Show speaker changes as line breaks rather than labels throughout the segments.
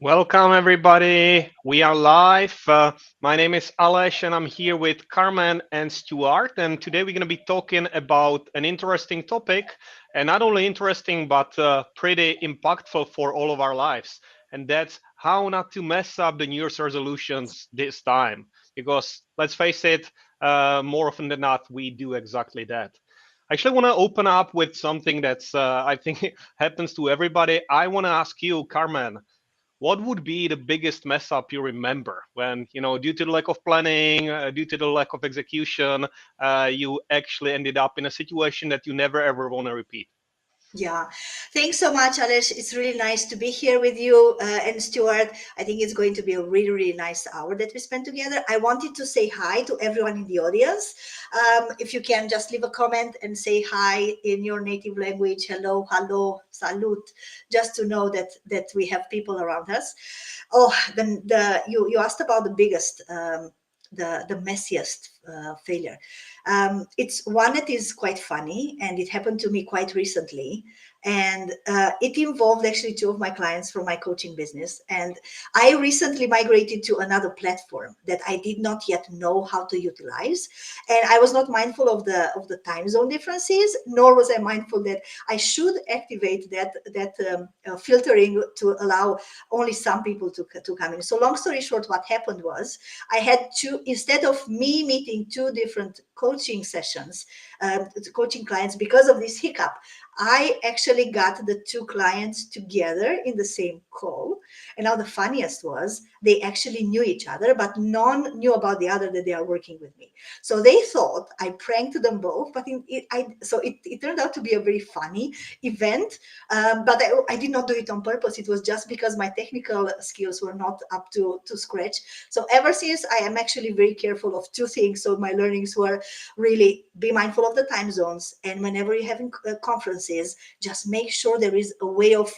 Welcome, everybody. We are live. My name is Alesh, and I'm here with Carmen and Stuart. And today we're going to be talking about an interesting topic, and not only interesting, but pretty impactful for all of our lives. And that's how not to mess up the New Year's resolutions this time. Because let's face it, more often than not, we do exactly that. I actually want to open up with something that's, I think, happens to everybody. I want to ask you, Carmen, what would be the biggest mess up you remember when, due to the lack of planning, due to the lack of execution, you actually ended up in a situation that you never ever want to repeat?
Yeah, thanks so much, Alish. It's really nice to be here with you and Stuart. I think it's going to be a really, really nice hour that we spend together. I wanted to say hi to everyone in the audience. If you can just leave a comment and say hi in your native language, hello, hello, salute, just to know that we have people around us. Oh, then you asked about the biggest. The messiest failure. It's one that is quite funny, and it happened to me quite recently. And it involved actually two of my clients from my coaching business. And I recently migrated to another platform that I did not yet know how to utilize, and I was not mindful of the time zone differences, nor was I mindful that I should activate that filtering to allow only some people to come in. So long story short, what happened was I had to, instead of me meeting two different coaching sessions, coaching clients, because of this hiccup, I actually got the two clients together in the same call. And now the funniest was they actually knew each other, but none knew about the other that they are working with me. So they thought I pranked them both, but it turned out to be a very funny event. But I did not do it on purpose. It was just because my technical skills were not up to scratch. So ever since, I am actually very careful of two things. So my learnings were really be mindful of the time zones, and whenever you're having conferences, just make sure there is a way of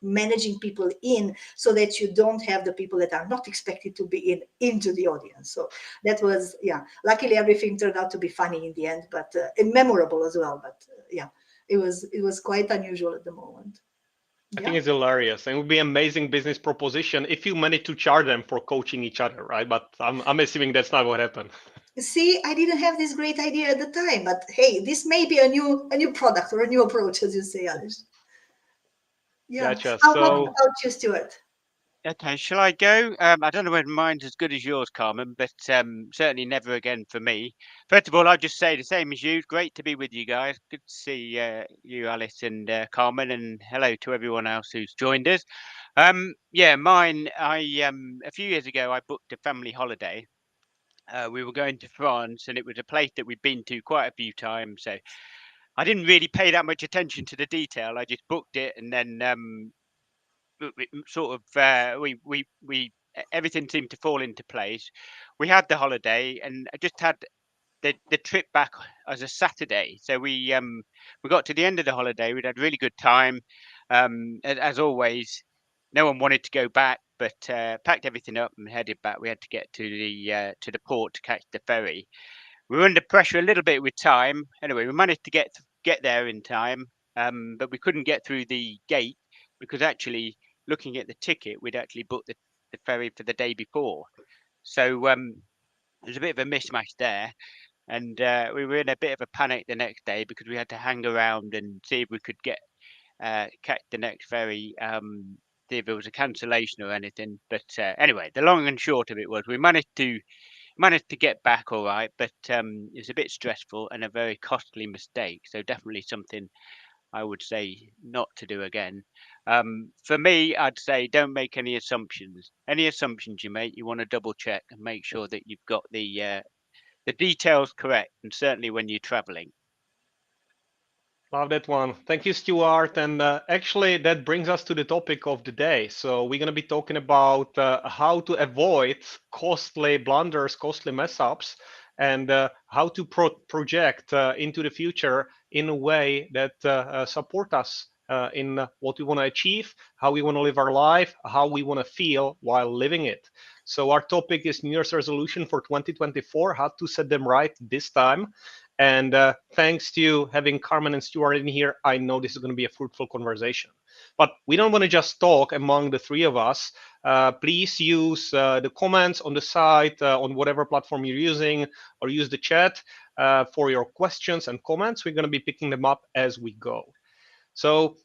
managing people in, so that you don't have the people that are not expected to be into the audience. So that was, yeah, luckily everything turned out to be funny in the end, but and memorable as well. But yeah, it was quite unusual at the moment.
I think
Yeah.
it's hilarious and it would be an amazing business proposition if you managed to charge them for coaching each other, right? But I'm assuming that's not what happened.
See, I didn't have this great idea at the time, but hey, this may be a new product or a new approach, as you say, Alice. Yeah.
Gotcha.
How
So
about you, Stuart?
Okay, shall I go? I don't know whether mine's as good as yours, Carmen, but certainly never again for me. First of all, I'll just say the same as you. Great to be with you guys. Good to see you, Alice, and Carmen, and hello to everyone else who's joined us. Yeah, mine. I a few years ago, I booked a family holiday. We were going to France, and it was a place that we'd been to quite a few times. So I didn't really pay that much attention to the detail. I just booked it, and then sort of everything seemed to fall into place. We had the holiday, and I just had the trip back as a Saturday. So we got to the end of the holiday. We'd had really good time. As always, no one wanted to go back, but packed everything up and headed back. We had to get to the port to catch the ferry. We were under pressure a little bit with time. Anyway, we managed to get there in time, but we couldn't get through the gate because actually, looking at the ticket, we'd actually booked the ferry for the day before. So there's a bit of a mismatch there, and we were in a bit of a panic the next day because we had to hang around and see if we could get catch the next ferry. See if there was a cancellation or anything. But anyway, the long and short of it was we managed to get back all right, but it's a bit stressful and a very costly mistake. So definitely something I would say not to do again. For me, I'd say don't make any assumptions. Any assumptions you make, you want to double check and make sure that you've got the details correct, and certainly when you're traveling.
love that one. Thank you, Stuart. And actually, that brings us to the topic of the day. So we're going to be talking about how to avoid costly blunders, costly mess ups, and how to project into the future in a way that support us in what we want to achieve, how we want to live our life, how we want to feel while living it. So our topic is New Year's resolution for 2024, how to set them right this time. And thanks to having Carmen and Stuart in here, I know this is going to be a fruitful conversation. But we don't want to just talk among the three of us. Please use the comments on the site, on whatever platform you're using, or use the chat for your questions and comments. We're going to be picking them up as we go. So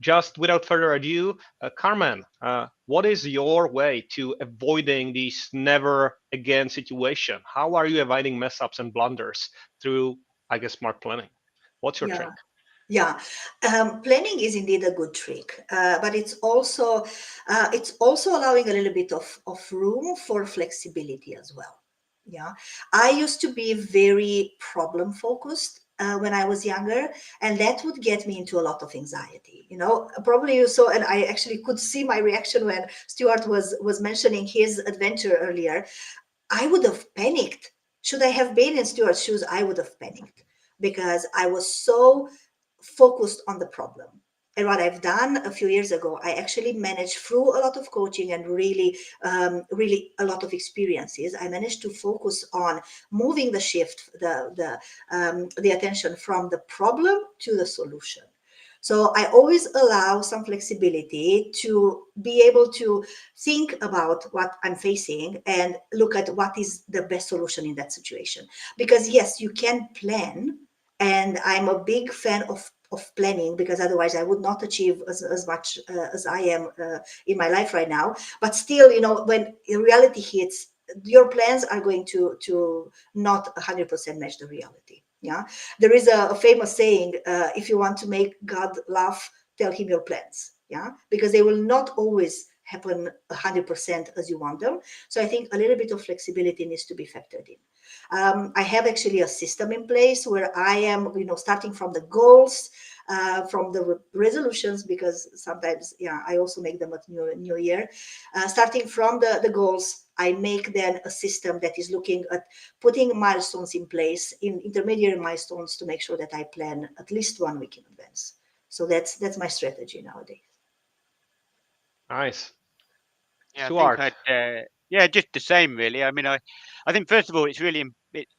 just without further ado, Carmen, what is your way to avoiding this never again situation? How are you avoiding mess ups and blunders through, I guess, smart planning? What's your trick?
Yeah, planning is indeed a good trick, but it's also allowing a little bit of room for flexibility as well. Yeah, I used to be very problem focused when I was younger, and that would get me into a lot of anxiety. You know, probably you saw, and I actually could see my reaction when Stuart was mentioning his adventure earlier. I would have panicked. Should I have been in Stuart's shoes, I would have panicked because I was so focused on the problem. And what I've done a few years ago, I actually managed through a lot of coaching and really a lot of experiences. I managed to focus on moving the shift, the attention from the problem to the solution. So I always allow some flexibility to be able to think about what I'm facing and look at what is the best solution in that situation. Because yes, you can plan, and I'm a big fan of planning, because otherwise I would not achieve as much as I am in my life right now. But still, you know, when reality hits, your plans are going to not 100% match the reality. Yeah, there is a famous saying, if you want to make God laugh, tell him your plans. Yeah, because they will not always happen 100% as you want them. So I think a little bit of flexibility needs to be factored in. I have actually a system in place where I am, you know, starting from the goals, from the resolutions, because sometimes, yeah, I also make them at New Year. Starting from the goals, I make then a system that is looking at putting milestones in place, in intermediary milestones, to make sure that I plan at least 1 week in advance. So that's my strategy nowadays.
Nice.
Yeah, I think
Stuart.
yeah, just the same really. I mean, I think first of all, it's really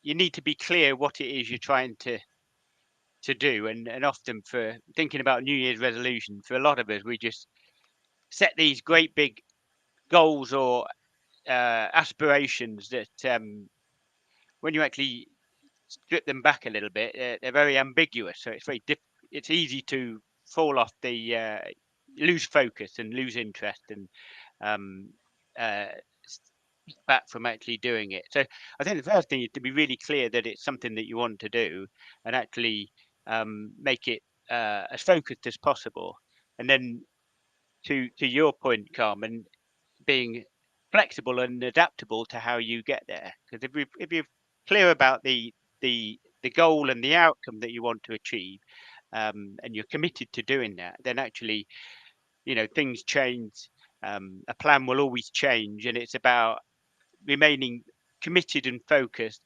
you need to be clear what it is you're trying to do, and often for thinking about New Year's resolution, for a lot of us, we just set these great big goals or aspirations that when you actually strip them back a little bit, they're very ambiguous. So it's it's easy to fall off the lose focus and lose interest and um, uh, back from actually doing it. So I think the first thing is to be really clear that it's something that you want to do and actually make it as focused as possible. And then to your point, Carmen, being flexible and adaptable to how you get there. Because if you're clear about the goal and the outcome that you want to achieve, and you're committed to doing that, then actually, you know, things change. A plan will always change, and it's about remaining committed and focused,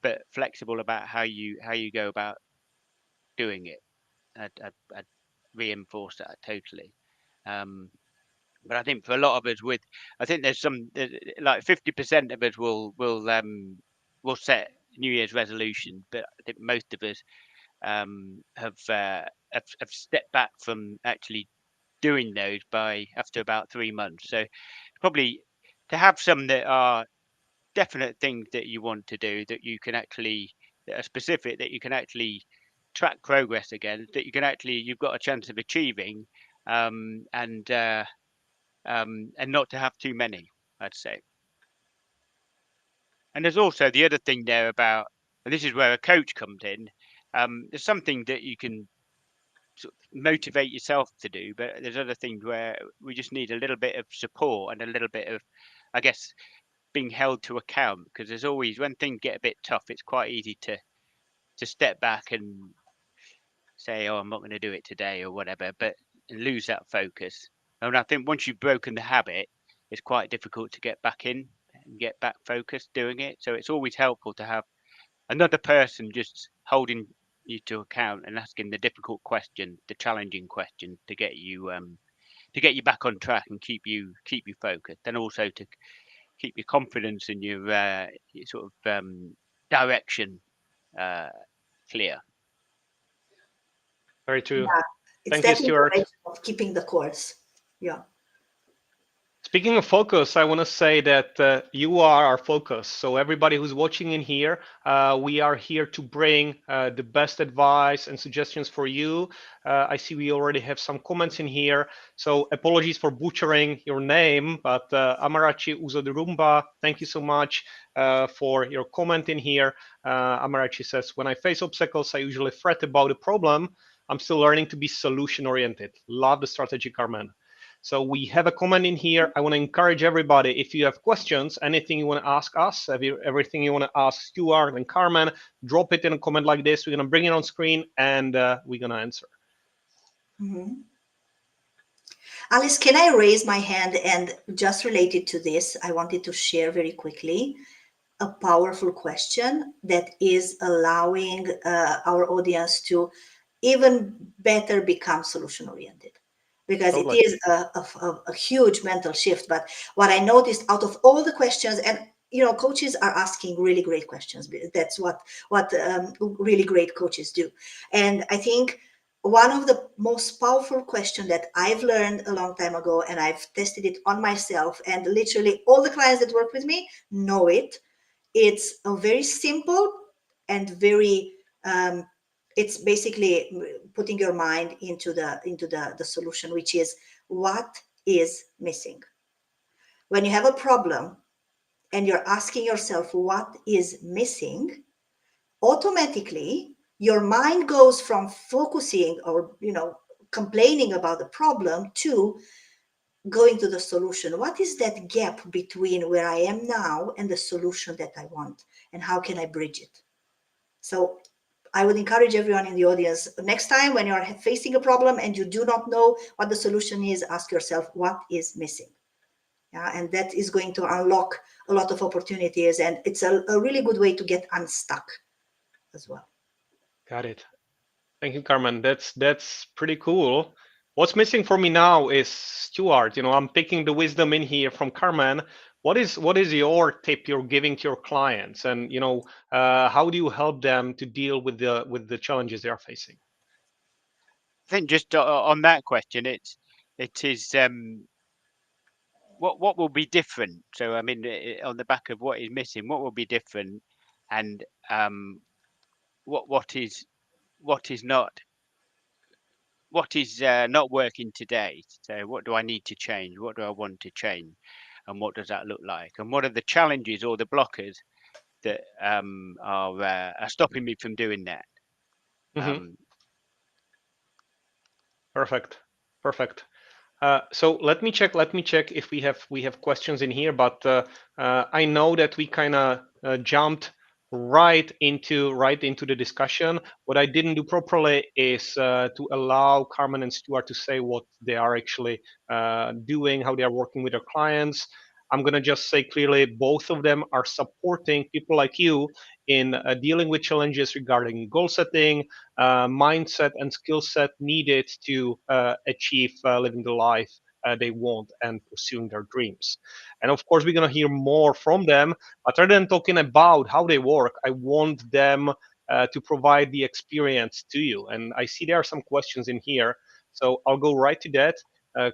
but flexible about how you go about doing it. I'd reinforce that totally. Um, but I think for a lot of us, I think like 50% of us will set New Year's resolutions, but I think most of us have stepped back from actually doing those by after about 3 months. So probably to have some that are definite things that you want to do that are specific, that you can actually track progress against, that you've got a chance of achieving, um, and uh, and not to have too many, I'd say. And there's also the other thing there about, and this is where a coach comes in. There's something that you can sort of motivate yourself to do, but there's other things where we just need a little bit of support and a little bit of, I guess, being held to account. Because there's always, when things get a bit tough, it's quite easy to step back and say, "Oh, I'm not going to do it today" or whatever, but lose that focus. And I think once you've broken the habit, it's quite difficult to get back in and get back focused doing it. So it's always helpful to have another person just holding you to account and asking the difficult questions, the challenging questions to get you back on track and keep you focused, and also to keep your confidence and your sort of direction uh, clear.
Very true.
Yeah. It's
Thank you,
that
Stuart.
encouragement of keeping the course. Yeah.
Speaking of focus, I want to say that you are our focus. So everybody who's watching in here, we are here to bring the best advice and suggestions for you. I see we already have some comments in here. So apologies for butchering your name, but Amarachi Uzodurumba, thank you so much for your comment in here. Amarachi says, when I face obstacles, I usually fret about the problem. I'm still learning to be solution oriented. Love the strategy, Carmen. So we have a comment in here. I want to encourage everybody, if you have questions, anything you want to ask us, everything you want to ask Stuart and Carmen, drop it in a comment like this. We're going to bring it on screen and we're going to answer.
Mm-hmm. Alice, can I raise my hand? And just related to this, I wanted to share very quickly a powerful question that is allowing our audience to even better become solution oriented, because
Totally.
it is a huge mental shift. But what I noticed out of all the questions, and coaches are asking really great questions. That's what really great coaches do. And I think one of the most powerful questions that I've learned a long time ago, and I've tested it on myself, and literally all the clients that work with me know it. It's a very simple and very it's basically putting your mind into the solution, which is what is missing. When you have a problem and you're asking yourself what is missing, automatically your mind goes from focusing or complaining about the problem to going to the solution. What is that gap between where I am now and the solution that I want, and how can I bridge it? So I would encourage everyone in the audience, next time when you're facing a problem and you do not know what the solution is, ask yourself what is missing. Yeah, and that is going to unlock a lot of opportunities, and it's a really good way to get unstuck as well.
Got it. Thank you, Carmen. That's pretty cool. What's missing for me now is Stuart. I'm picking the wisdom in here from Carmen. What is your tip you're giving to your clients, and how do you help them to deal with the challenges they are facing?
I think just on that question, it is what will be different. So I mean, on the back of what is missing, what will be different, and what is not working today. So what do I need to change? What do I want to change? And what does that look like? And what are the challenges or the blockers that are stopping me from doing that?
Mm-hmm. Perfect. So let me check if we have questions in here, but I know that we kind of jumped right into the discussion. What I didn't do properly is to allow Carmen and Stuart to say what they are actually doing, how they are working with their clients. I'm going to just say clearly, both of them are supporting people like you in dealing with challenges regarding goal setting, mindset, and skill set needed to achieve living the life they want and pursuing their dreams. And of course, we're going to hear more from them. But rather than talking about how they work, I want them to provide the experience to you. And I see there are some questions in here. So I'll go right to that.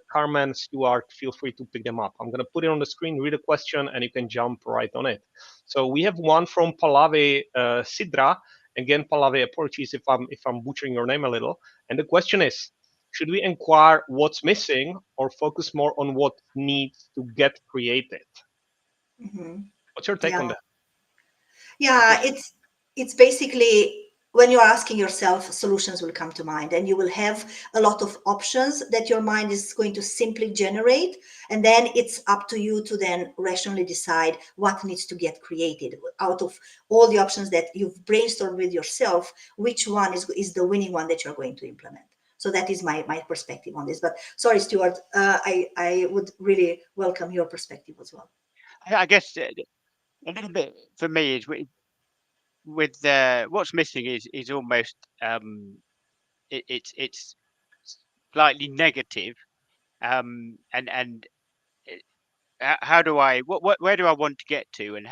Carmen, Stuart, feel free to pick them up. I'm going to put it on the screen, read a question, and you can jump right on it. So we have one from Palave Sidra. Again, Palave, apologies if I'm butchering your name a little. And the question is, should we inquire what's missing or focus more on what needs to get created?
Mm-hmm.
What's your take
Yeah.
on that?
Yeah, it's basically when you're asking yourself, solutions will come to mind, and you will have a lot of options that your mind is going to simply generate, and then it's up to you to then rationally decide what needs to get created out of all the options that you've brainstormed with yourself. Which one is the winning one that you're going to implement? So that is my perspective on this. But sorry, Stuart, I would really welcome your perspective as well.
I guess a little bit for me is with what's missing is almost it's slightly negative, and how do I where do I want to get to, and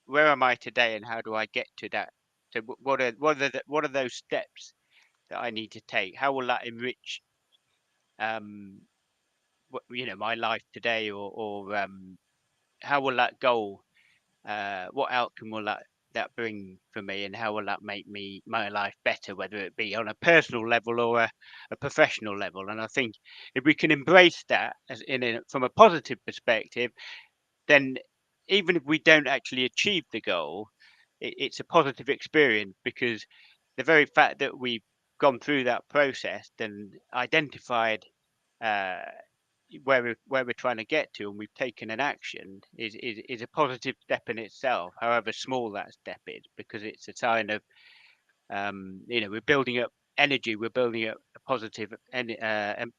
where am I today, and how do I get to that? So what are those steps that I need to take? How will that enrich, my life today, or how will that goal, what outcome will that bring for me, and how will that make my life better, whether it be on a personal level or a professional level? And I think if we can embrace that from a positive perspective, then even if we don't actually achieve the goal, it's a positive experience, because the very fact that we've gone through that process and identified uh, where we're trying to get to, and we've taken an action, is a positive step in itself, however small that step is, because it's a sign of we're building up energy, we're building up a positive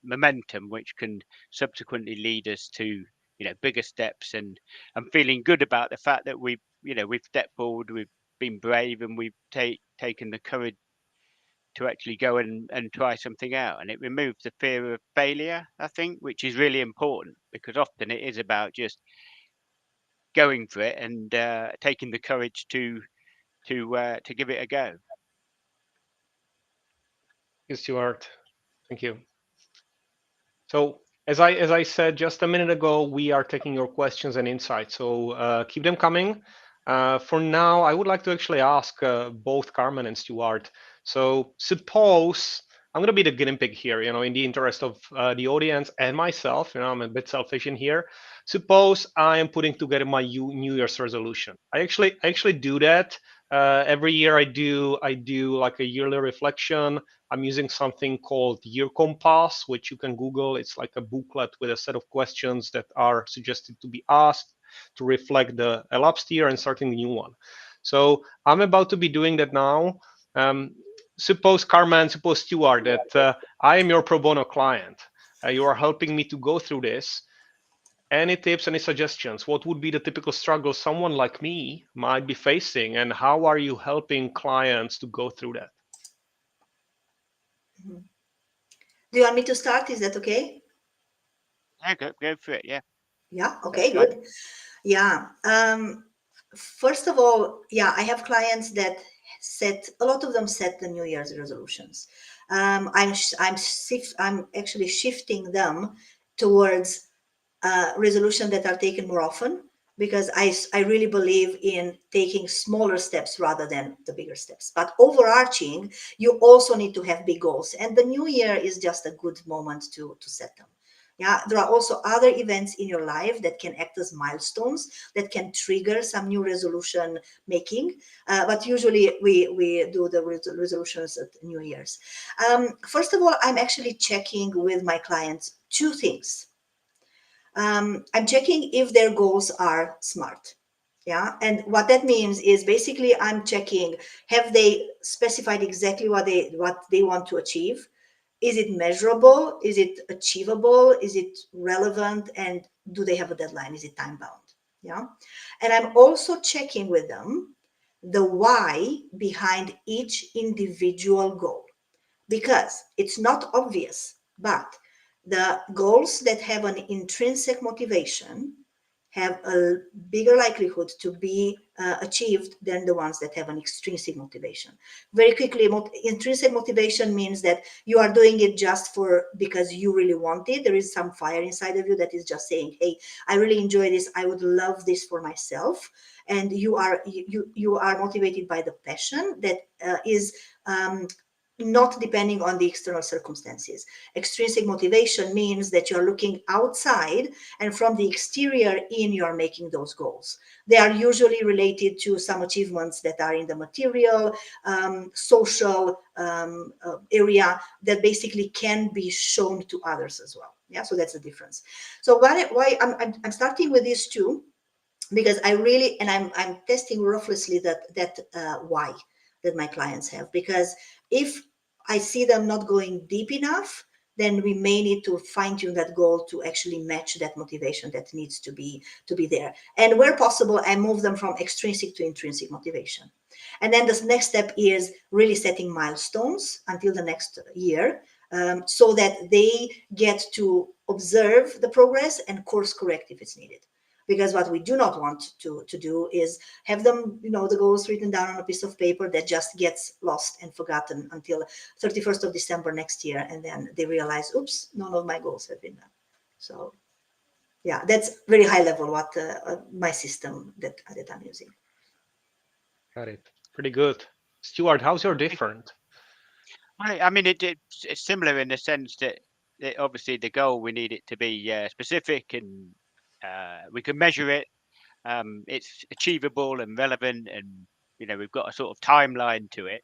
momentum, which can subsequently lead us to bigger steps, and I'm feeling good about the fact that we've stepped forward, we've been brave, and we've taken the courage to actually go and try something out. And it removes the fear of failure, I think, which is really important, because often it is about just going for it and taking the courage to give it a go.
Thank you, Stuart. Thank you. So as I said just a minute ago, we are taking your questions and insights. So keep them coming. For now, I would like to actually ask both Carmen and Stuart. So suppose I'm going to be the guinea pig here, in the interest of the audience and myself. I'm a bit selfish in here. Suppose I am putting together my New Year's resolution. I actually do that every year. I do like a yearly reflection. I'm using something called Year Compass, which you can Google. It's like a booklet with a set of questions that are suggested to be asked to reflect the elapsed year and starting the new one. So I'm about to be doing that now. Suppose Carmen, suppose Stuart, that I am your pro bono client. You are helping me to go through this. Any tips, any suggestions? What would be the typical struggle someone like me might be facing, and how are you helping clients to go through that?
Do you want me to start? Is that okay?
Yeah, go for it. Yeah.
Yeah. Okay. Good. Yeah. First of all, yeah, I have clients that a lot of them set the New Year's resolutions. I'm actually shifting them towards resolution that are taken more often, because I really believe in taking smaller steps rather than the bigger steps. But overarching, you also need to have big goals, and the new year is just a good moment to set them. Yeah, there are also other events in your life that can act as milestones that can trigger some new resolution making. But usually we do the resolutions at New Year's. First of all, I'm actually checking with my clients two things. I'm checking if their goals are SMART. Yeah. And what that means is basically I'm checking, have they specified exactly what they want to achieve? Is it measurable? Is it achievable? Is it relevant? And do they have a deadline? Is it time bound? Yeah. And I'm also checking with them the why behind each individual goal, because it's not obvious, but the goals that have an intrinsic motivation have a bigger likelihood to be achieved than the ones that have an extrinsic motivation. Very quickly, intrinsic motivation means that you are doing it just because you really want it. There is some fire inside of you that is just saying, hey, I really enjoy this, I would love this for myself. And you are motivated by the passion that is not depending on the external circumstances. Extrinsic motivation means that you're looking outside, and from the exterior in, you're making those goals. They are usually related to some achievements that are in the material, social area that basically can be shown to others as well. Yeah, so that's the difference. So why I'm starting with these two, because I really, and I'm testing ruthlessly that why that my clients have, because if I see them not going deep enough, then we may need to fine tune that goal to actually match that motivation that needs to be there. And where possible, I move them from extrinsic to intrinsic motivation. And then the next step is really setting milestones until the next year, so that they get to observe the progress and course correct if it's needed. Because what we do not want to do is have them, the goals written down on a piece of paper that just gets lost and forgotten until 31st of December next year, and then they realize, oops, none of my goals have been done. So yeah, that's very high level what my system that I'm using.
Got it. Pretty good. Stuart, how's your different?
I mean, it's similar in the sense that obviously the goal, we need it to be specific, and we can measure it. It's achievable and relevant, and we've got a sort of timeline to it.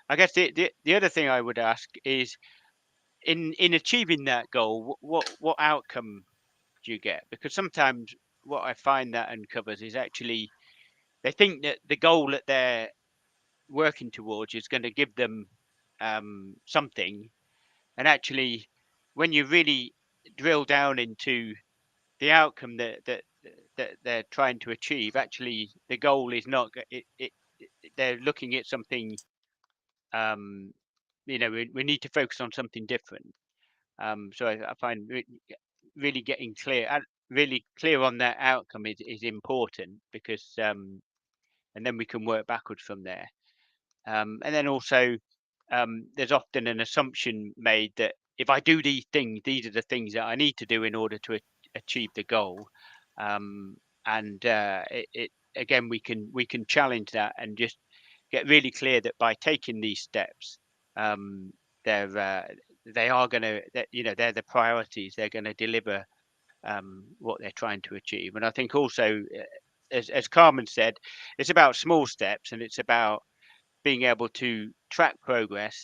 I guess the other thing I would ask is, in achieving that goal, what outcome do you get? Because sometimes what I find that uncovers is actually they think that the goal that they're working towards is going to give them something, and actually, when you really drill down into the outcome that they're trying to achieve, actually the goal is not they're looking at something. um we need to focus on something different. So I find really getting clear really clear on that outcome is important, because and then we can work backwards from there. And then also, there's often an assumption made that if I do these things, these are the things that I need to do in order to achieve the goal. And it again, we can challenge that and just get really clear that by taking these steps, um, they're they are going to, they're the priorities. They're going to deliver what they're trying to achieve. And I think also, as Carmen said, it's about small steps, and it's about being able to track progress,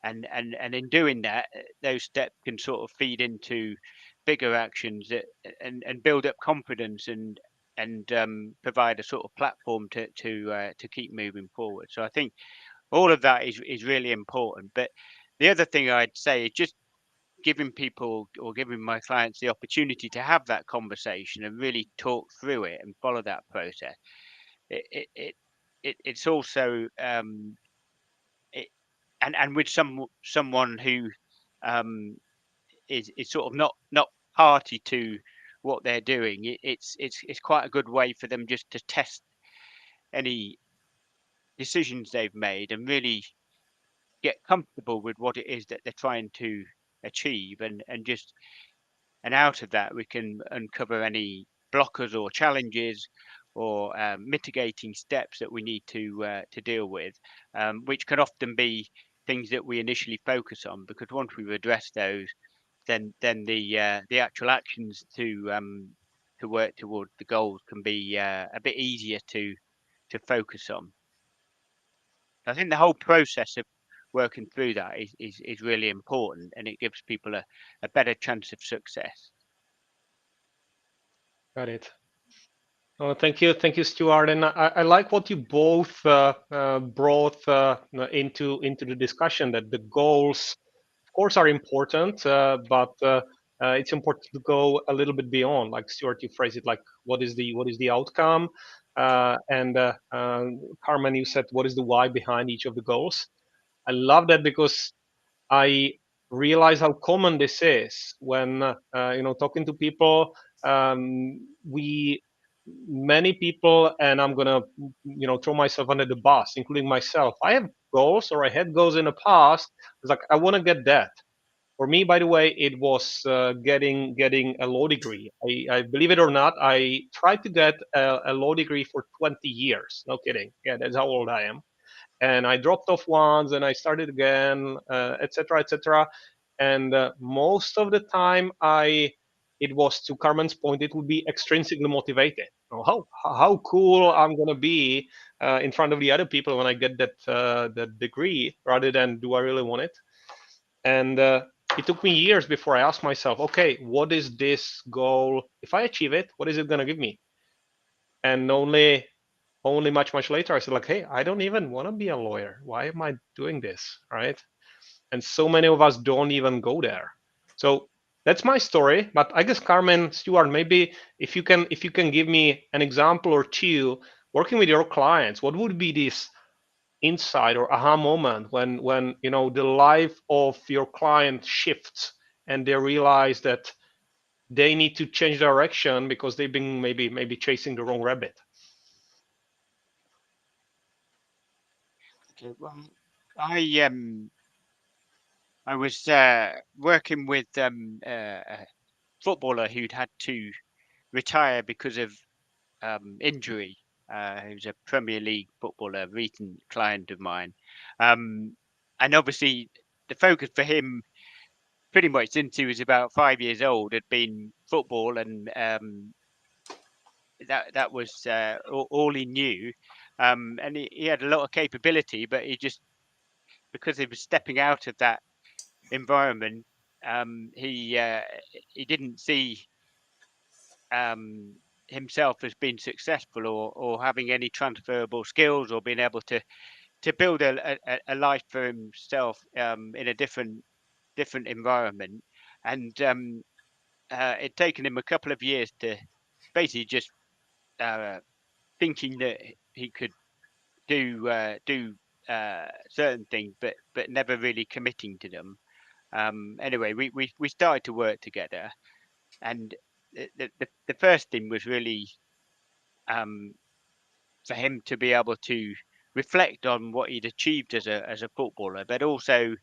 and in doing that, those steps can sort of feed into bigger actions and build up confidence, and provide a sort of platform to keep moving forward. So I think all of that is really important. But the other thing I'd say is just giving people, or giving my clients, the opportunity to have that conversation and really talk through it and follow that process. It's also it, and with someone who is sort of not party to what they're doing. It's quite a good way for them just to test any decisions they've made and really get comfortable with what it is that they're trying to achieve, and out of that we can uncover any blockers or challenges, or mitigating steps that we need to deal with, which can often be things that we initially focus on, because once we've addressed those, then the actual actions to work towards the goals can be a bit easier to focus on. I think the whole process of working through that is really important, and it gives people a better chance of success.
Got it. Oh, thank you, Stuart. And I like what you both brought into the discussion, that the goals, of course, are important, but it's important to go a little bit beyond. Like Stuart, you phrase it like, what is the outcome? And Carmen, you said, what is the why behind each of the goals? I love that, because I realize how common this is when talking to people. We Many people, and I'm gonna throw myself under the bus, including myself. I have goals, or I had goals in the past. It's like, I want to get that. For me, by the way, it was getting a law degree. I believe it or not, I tried to get a law degree for 20 years. No kidding. Yeah, that's how old I am. And I dropped off once, and I started again, etc., etc. And most of the time, it was, to Carmen's point, it would be extrinsically motivated. How cool I'm gonna be in front of the other people when I get that degree, rather than, do I really want it? And it took me years before I asked myself, okay, what is this goal? If I achieve it, what is it gonna give me? And only much later I said, like, hey, I don't even want to be a lawyer. Why am I doing this, right? And so many of us don't even go there. So that's my story. But I guess, Carmen, Stuart, maybe if you can give me an example or two, working with your clients, what would be this insight or aha moment when the life of your client shifts, and they realize that they need to change direction because they've been maybe chasing the wrong rabbit?
Okay, well, I was working with a footballer who'd had to retire because of injury. He was a Premier League footballer, recent client of mine, and obviously the focus for him, pretty much since he was about 5 years old, had been football, and that was all he knew. And he had a lot of capability, but he just, because he was stepping out of that environment, he didn't see himself as being successful, or having any transferable skills, or being able to build a life for himself in a different environment. And it'd taken him a couple of years to basically just uh, thinking that he could do certain things, but never really committing to them. Anyway, we started to work together, and the first thing was really um, for him to be able to reflect on what he'd achieved as a footballer, but also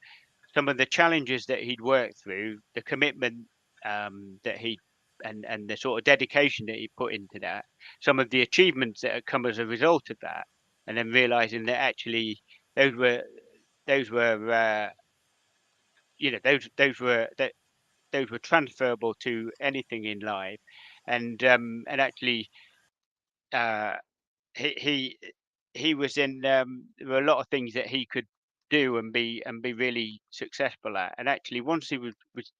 some of the challenges that he'd worked through, the commitment that he and the sort of dedication that he put into that, some of the achievements that had come as a result of that, and then realizing that actually those were those were those were transferable to anything in life, and actually uh, he he he was in there were a lot of things that he could do and be really successful at. And actually, once he was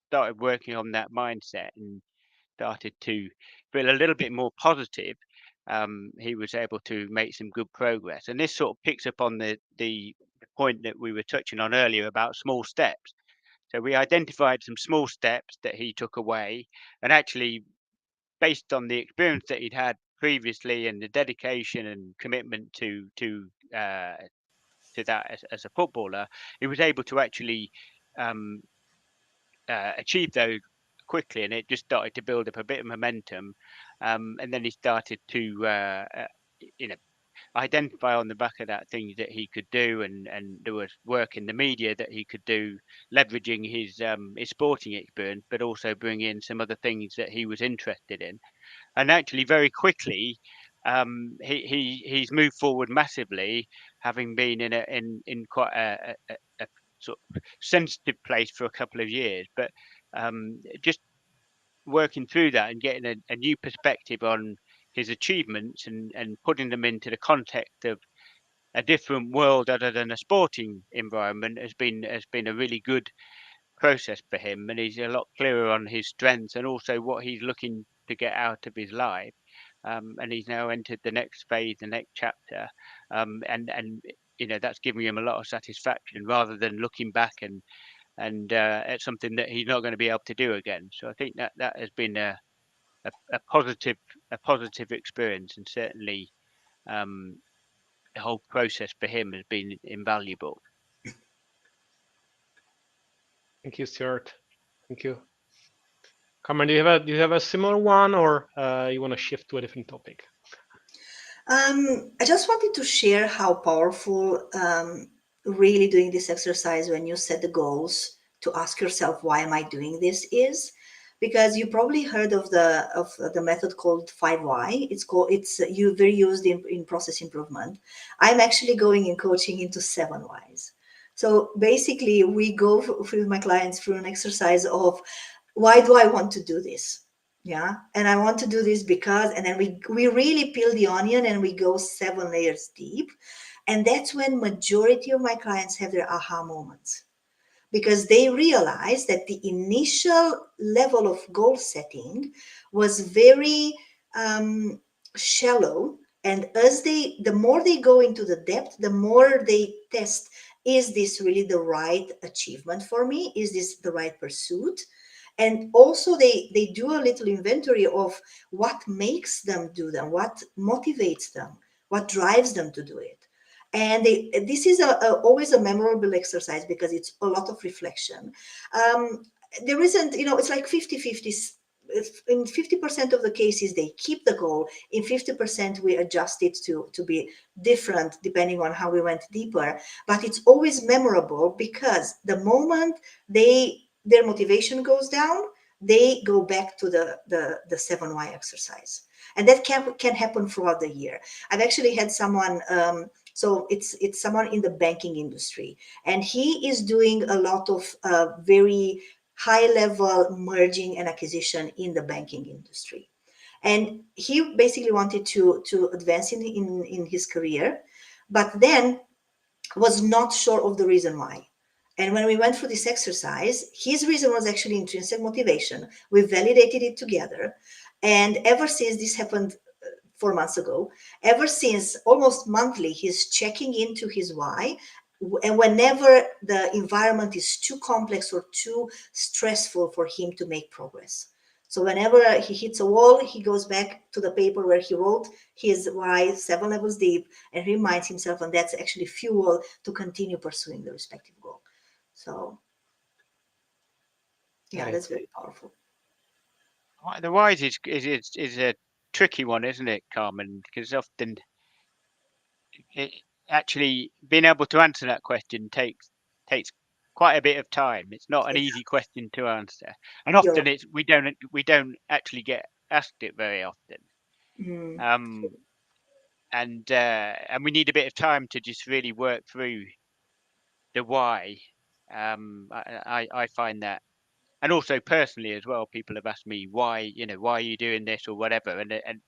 started working on that mindset and started to feel a little bit more positive, he was able to make some good progress. And this sort of picks up on the point that we were touching on earlier about small steps. So we identified some small steps that he took away, and actually, based on the experience that he'd had previously and the dedication and commitment uh, to that as a footballer, he was able to actually um, achieve those quickly, and it just started to build up a bit of momentum. And then he started to you know identify on the back of that things that he could do, and there was work in the media that he could do, leveraging his sporting experience, but also bring in some other things that he was interested in. And actually, very quickly, he's moved forward massively, having been in quite a sort of sensitive place for a couple of years. But just working through that and getting a new perspective on his achievements, and putting them into the context of a different world other than a sporting environment, has been a really good process for him. And he's a lot clearer on his strengths and also what he's looking to get out of his life. And he's now entered the next phase, the next chapter, and that's giving him a lot of satisfaction, rather than looking back and at something that he's not going to be able to do again. So I think that has been a positive experience, and certainly um, the whole process for him has been invaluable.
Thank you, Stuart. Thank you. Carmen, do you have a similar one, or you want to shift to a different topic?
I just wanted to share how powerful really doing this exercise when you set the goals to ask yourself, why am I doing this, is because you probably heard of the method called 5 why. It's very used in process improvement. I'm actually going in coaching into 7 whys. So basically, we go with my clients through an exercise of, why do I want to do this? Yeah, and I want to do this because, and then we really peel the onion and we go 7 layers deep. And that's when majority of my clients have their aha moments, because they realize that the initial level of goal setting was very shallow. And the more they go into the depth, the more they test, is this really the right achievement for me? Is this the right pursuit? And also they do a little inventory of what makes them do them, what motivates them, what drives them to do it. And this is always a memorable exercise because it's a lot of reflection. There isn't, it's like 50-50 in 50% of the cases they keep the goal. In 50% we adjust it to be different depending on how we went deeper. But it's always memorable because the moment their motivation goes down, they go back to the 7 why exercise, and that can happen throughout the year. I've actually had someone, so it's someone in the banking industry, and he is doing a lot of very high level merging and acquisition in the banking industry, and he basically wanted to advance in his career, but then was not sure of the reason why. And when we went through this exercise, his reason was actually intrinsic motivation. We validated it together. And ever since this happened 4 months ago, ever since almost monthly, he's checking into his why. And whenever the environment is too complex or too stressful for him to make progress. So whenever he hits a wall, he goes back to the paper where he wrote his why 7 levels deep and reminds himself, and that's actually fuel to continue pursuing the respective goal. So yeah, that's very powerful.
The wise is a tricky one, isn't it, Carmen? Because often actually being able to answer that question takes quite a bit of time. It's not an easy question to answer, and often it's we don't actually get asked it very often. And we need a bit of time to just really work through the why. I find that, and also personally as well, people have asked me why are you doing this or whatever, and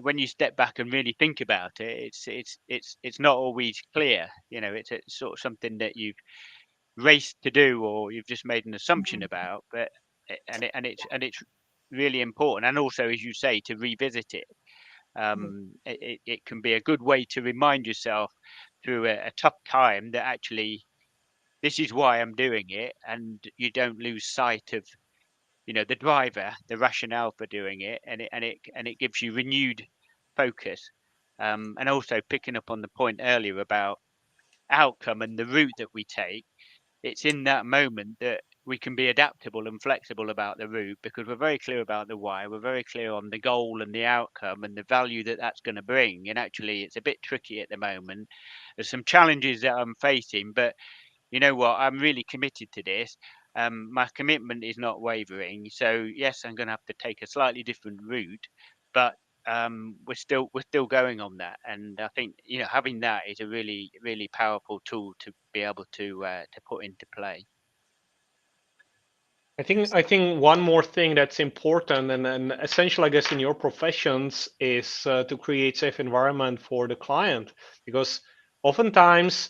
when you step back and really think about it, it's not always clear. It's sort of something that you've raced to do or you've just made an assumption about, but it's really important, and also, as you say, to revisit it. It can be a good way to remind yourself through a tough time that actually this is why I'm doing it, and you don't lose sight of the driver, the rationale for doing it, and it gives you renewed focus. And also picking up on the point earlier about outcome and the route that we take, it's in that moment that we can be adaptable and flexible about the route, because we're very clear about the why, we're very clear on the goal and the outcome and the value that that's going to bring. And actually it's a bit tricky at the moment. There's some challenges that I'm facing, but you know what, I'm really committed to this. My commitment is not wavering, so yes, I'm going to have to take a slightly different route, but we're still going on that. And I think having that is a really really powerful tool to be able to put into play.
I think one more thing that's important and essential, I guess, in your professions is to create safe environment for the client, because oftentimes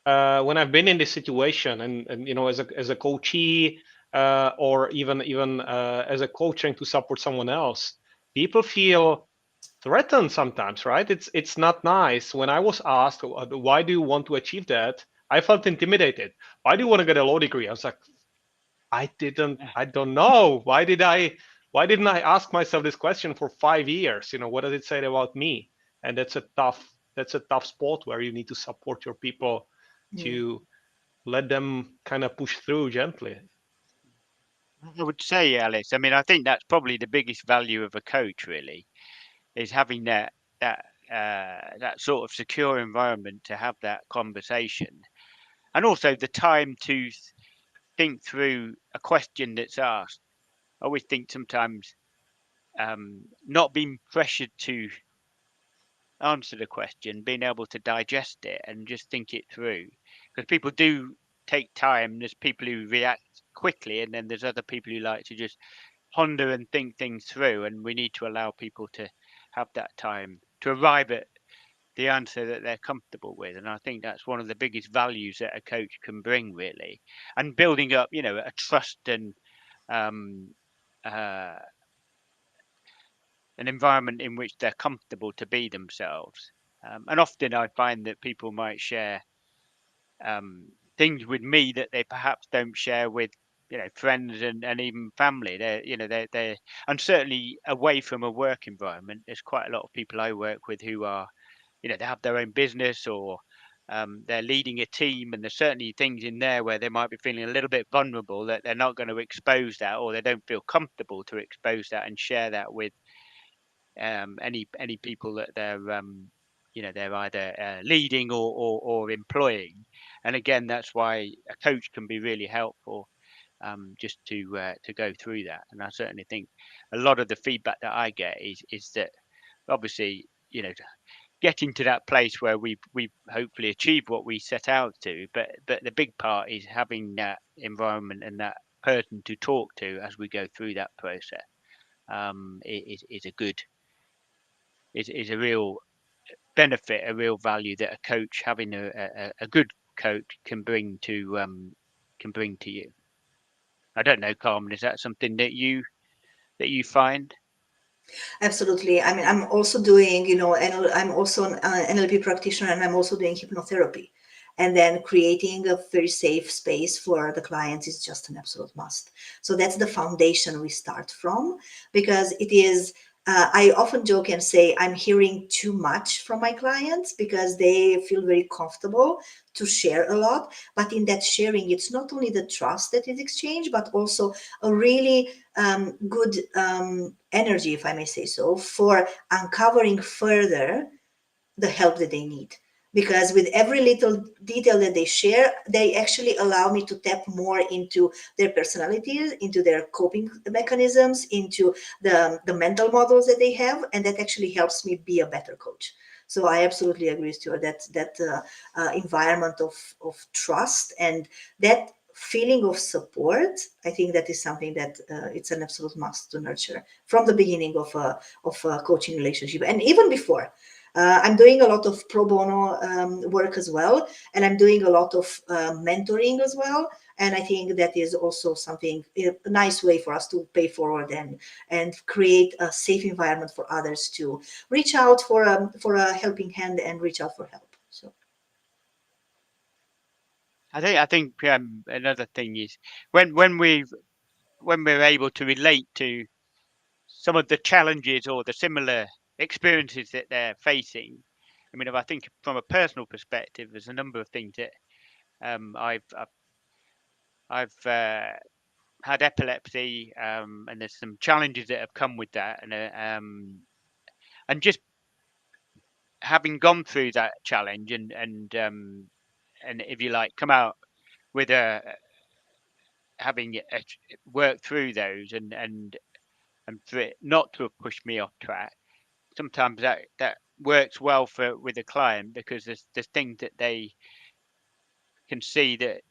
when I've been in this situation and as a coachee or even as a coaching to support someone else, people feel threatened sometimes, right? It's not nice. When I was asked why do you want to achieve that, I felt intimidated. Why do you want to get a law degree? I was like, I don't know. Why didn't I ask myself this question for 5 years? What does it say about me? And that's a tough spot where you need to support your people to let them kind of push through gently.
I would say, Alice, I mean, I think that's probably the biggest value of a coach, really, is having that sort of secure environment to have that conversation, and also the time to think through a question that's asked. I always think sometimes not being pressured to answer the question, being able to digest it and just think it through, because people do take time. There's people who react quickly, and then there's other people who like to just ponder and think things through, and we need to allow people to have that time to arrive at the answer that they're comfortable with. And I think that's one of the biggest values that a coach can bring, really, and building up a trust and uh, an environment in which they're comfortable to be themselves. And often I find that people might share things with me that they perhaps don't share with friends and even family. They're and certainly away from a work environment, there's quite a lot of people I work with who are they have their own business or they're leading a team, and there's certainly things in there where they might be feeling a little bit vulnerable, that they're not going to expose that, or they don't feel comfortable to expose that and share that with any people that they're they're either leading or employing. And again, that's why a coach can be really helpful, just to go through that. And I certainly think a lot of the feedback that I get is that obviously, getting to that place where we've hopefully achieved what we set out to, but the big part is having that environment and that person to talk to as we go through that process. Is a real benefit, a real value that a coach, having a good coach, can bring to you. I don't know, Carmen, is that something that you find?
Absolutely. I mean, I'm also doing, I'm also an NLP practitioner, and I'm also doing hypnotherapy. And then creating a very safe space for the clients is just an absolute must. So that's the foundation we start from, because it is, I often joke and say I'm hearing too much from my clients because they feel very comfortable to share a lot. But in that sharing, it's not only the trust that is exchanged, but also a really good energy, if I may say so, for uncovering further the help that they need. Because with every little detail that they share, they actually allow me to tap more into their personalities, into their coping mechanisms, into the mental models that they have, and that actually helps me be a better coach. So I absolutely agree, Stuart, that environment of trust and that feeling of support, I think that is something that it's an absolute must to nurture from the beginning of a coaching relationship, and even before. I'm doing a lot of pro bono work as well, and I'm doing a lot of mentoring as well. And I think that is also something, a nice way for us to pay forward and create a safe environment for others to reach out for a helping hand and reach out for help. So
I think another thing is when we're able to relate to some of the challenges or the similar experiences that they're facing. I mean, if I think from a personal perspective, there's a number of things that I've had epilepsy, and there's some challenges that have come with that, and just having gone through that challenge and if you like, come out with having worked through those and for it not to have pushed me off track. Sometimes that works well with a client, because there's things that they can see that,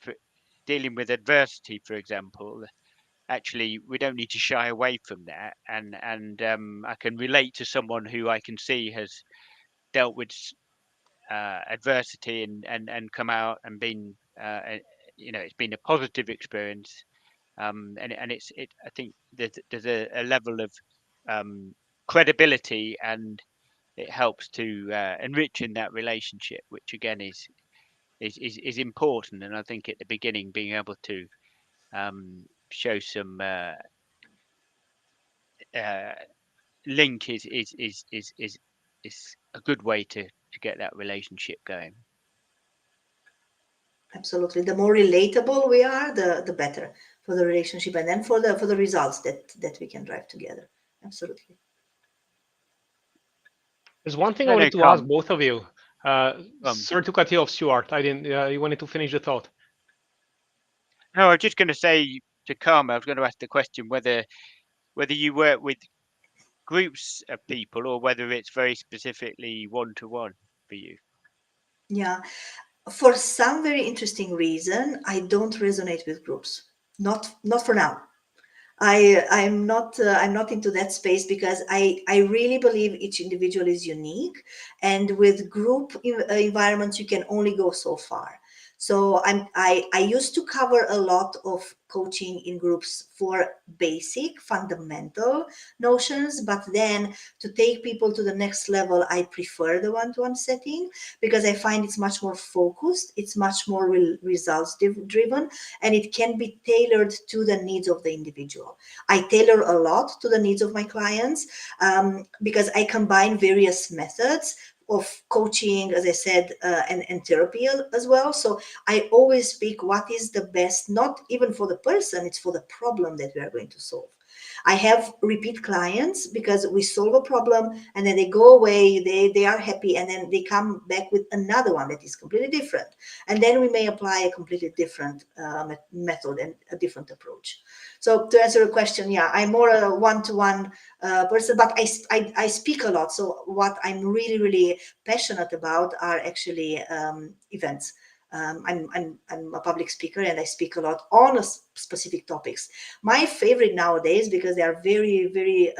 for dealing with adversity, for example, actually we don't need to shy away from that, and I can relate to someone who I can see has dealt with adversity and come out and been it's been a positive experience, and I think there's a level of credibility, and it helps to enrich in that relationship, which again is important. And I think at the beginning, being able to show some link is a good way to get that relationship going.
absolutely, the more relatable we are, the better for the relationship, and then for the results that we can drive together. Absolutely.
There's one thing I
No,
wanted to
Carl.
ask both of you. Sorry to cut you off, Stuart. I didn't. You wanted to finish the thought.
No, I was just going to say to Karma, I was going to ask the question whether you work with groups of people or whether it's very specifically one-to-one for you.
Yeah, for some very interesting reason, I don't resonate with groups. Not for now. I'm not into that space, because I really believe each individual is unique, and with group environments you can only go so far. So I used to cover a lot of coaching in groups for basic fundamental notions, but then to take people to the next level, I prefer the one-to-one setting, because I find it's much more focused, it's much more results driven, and it can be tailored to the needs of the individual. I tailor a lot to the needs of my clients, because I combine various methods of coaching, as I said, and therapy as well. So I always speak what is the best, not even for the person, it's for the problem that we are going to solve. I have repeat clients because we solve a problem and then they go away, they are happy, and then they come back with another one that is completely different. And then we may apply a completely different method and a different approach. So to answer your question, yeah, I'm more a one-to-one person, but I speak a lot. So what I'm really, really passionate about are actually events. I'm a public speaker and I speak a lot on specific topics. My favorite nowadays, because they are very, very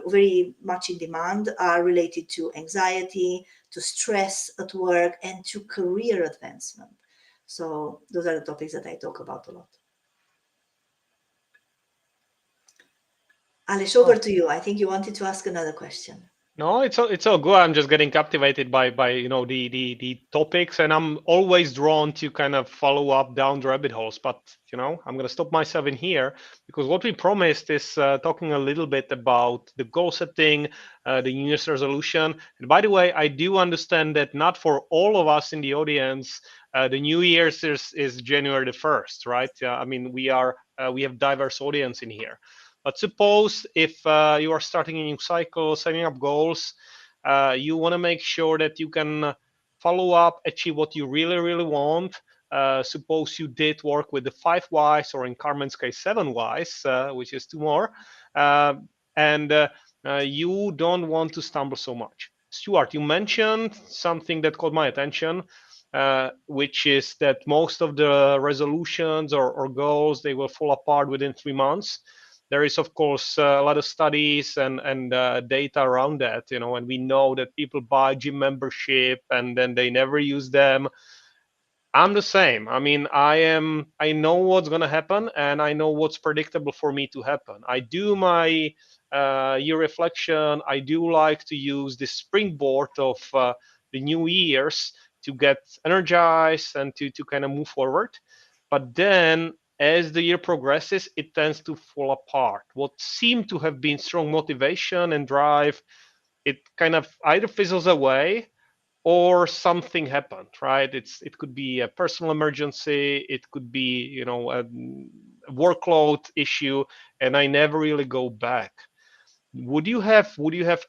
very much in demand, are related to anxiety, to stress at work, and to career advancement. So those are the topics that I talk about a lot. Alex, over to you. I think you wanted to ask another question.
No, it's all good. I'm just getting captivated by the topics, and I'm always drawn to kind of follow up down the rabbit holes. But I'm gonna stop myself in here because what we promised is talking a little bit about the goal setting, the New Year's resolution. And by the way, I do understand that not for all of us in the audience, the New Year's is January the 1st, right? I mean, we have diverse audience in here. But suppose if you are starting a new cycle, setting up goals, you want to make sure that you can follow up, achieve what you really, really want. Suppose you did work with the 5 whys, or in Carmen's case, 7 whys, which is 2 more, and you don't want to stumble so much. Stuart, you mentioned something that caught my attention, which is that most of the resolutions or goals, they will fall apart within 3 months. There is, of course, a lot of studies and data around that, and we know that people buy gym membership and then they never use them. I'm the same. I mean, I know what's going to happen, and I know what's predictable for me to happen. I do my year reflection. I do like to use the springboard of the new years to get energized and to kind of move forward. But then as the year progresses, it tends to fall apart. What seemed to have been strong motivation and drive, it kind of either fizzles away or something happened, right? It could be a personal emergency, it could be a workload issue, and I never really go back. Would you have